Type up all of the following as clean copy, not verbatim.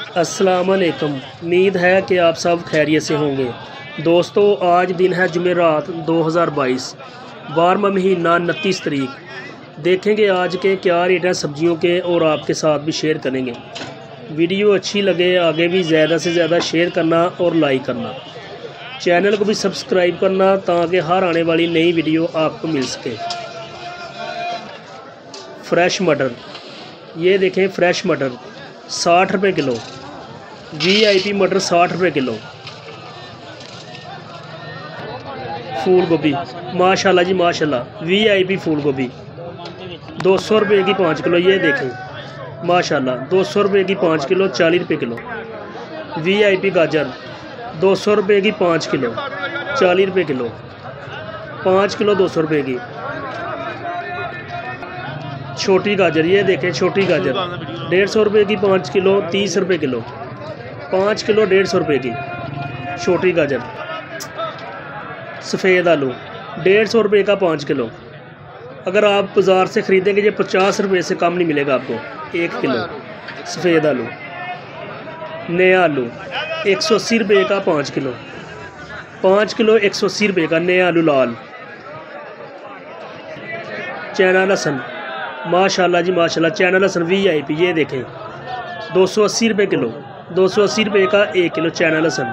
अस्सलामुअलैकुम। उम्मीद है कि आप सब खैरियत से होंगे। दोस्तों, आज दिन है जुमेरात 2022, 12वां महीना 29 तारीख। देखेंगे आज के क्या रेट हैं सब्जियों के और आपके साथ भी शेयर करेंगे। वीडियो अच्छी लगे आगे भी ज़्यादा से ज़्यादा शेयर करना और लाइक करना, चैनल को भी सब्सक्राइब करना ताकि हर आने वाली नई वीडियो आपको मिल सके। फ्रेश मटर, ये देखें फ्रेश मटर 60 रुपये किलो। VIP मटर 60 रुपये किलो। फूल गोभी माशाल्लाह जी माशाल्लाह, VIP फूल गोभी 200 रुपये की 5 किलो। ये देखें माशाल्लाह 200 रुपये की 5 किलो, 40 रुपये किलो। VIP गाजर 200 रुपये की 5 किलो, 40 रुपये किलो। 5 किलो 200 रुपये की। छोटी गाजर, ये देखें छोटी गाजर 150 रुपये की 5 किलो, 30 रुपये किलो। 5 किलो 150 रुपये की छोटी गाजर। सफ़ेद आलू 150 रुपये का 5 किलो। अगर आप बाज़ार से ख़रीदेंगे ये 50 रुपये से कम नहीं मिलेगा आपको 1 किलो सफ़ेद आलू। नया आलू 180 रुपये का 5 किलो। 5 किलो 180 रुपये का नया आलू लाल। चाइना लहसुन माशाल्लाह जी माशाल्लाह, चाइना लहसुन VIP, ये देखें 280 रुपये किलो। 280 रुपये का 1 किलो चाइना लहसुन।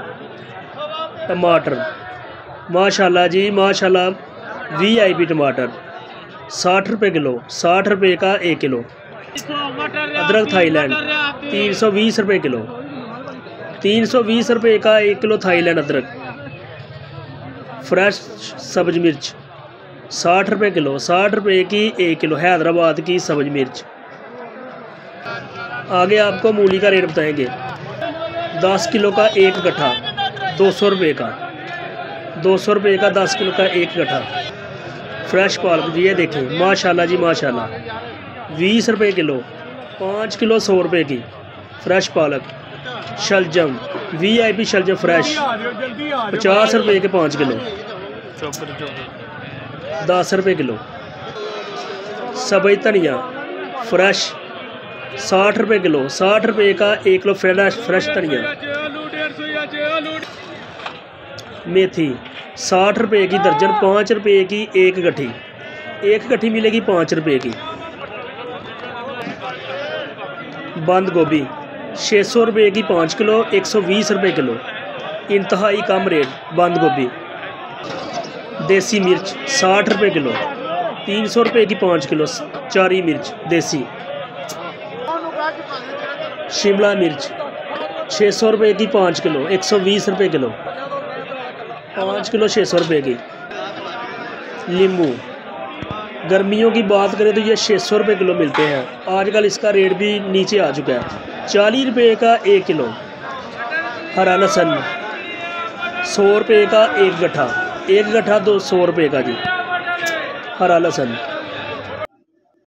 टमाटर माशाल्लाह जी माशाल्लाह, VIP टमाटर 60 रुपये किलो, 60 रुपये का 1 किलो। अदरक थाईलैंड 320 रुपये किलो। 320 रुपये का 1 किलो थाईलैंड अदरक। फ्रेश सब्ज़ मिर्च 60 रुपये किलो, 60 रुपये की 1 किलो हैदराबाद की सब्ज़ मिर्च। आगे आपको मूली का रेट बताएंगे। 10 किलो का 1 गट्ठा 200 रुपये का। 200 रुपये का 10 किलो का 1 गट्ठा। फ्रेश पालक, ये देखें माशाल्लाह जी माशाल्लाह 20 रुपये किलो। 5 किलो 100 रुपये की फ्रेश पालक। शलजम VIP शलजम फ्रेश 50 रुपये के 5 किलो, 10 रुपये किलो। सब्ज़ धनिया फ्रेश 60 रुपये किलो, 60 रुपये का 1 किलो फ्रेश धनिया। मेथी 60 रुपये की दर्जन, 5 रुपये की 1 गट्ठी। 1 गट्ठी मिलेगी 5 रुपये की। बंद गोभी 600 रुपये की 5 किलो, 120 रुपये किलो। इंतहाई कम रेट बंद गोभी। देसी मिर्च 60 रुपये किलो, 300 रुपये की 5 किलो चारी मिर्च देसी। शिमला मिर्च 600 रुपये की 5 किलो, 120 रुपये किलो। 5 किलो 600 रुपये की। नींबू गर्मियों की बात करें तो ये 600 रुपये किलो मिलते हैं। आजकल इसका रेट भी नीचे आ चुका है, 40 रुपये का 1 किलो। हरा लहसुन 100 रुपये का 1 गट्ठा। 1 गट्ठा 200 रुपये का जी हरा लहसुन।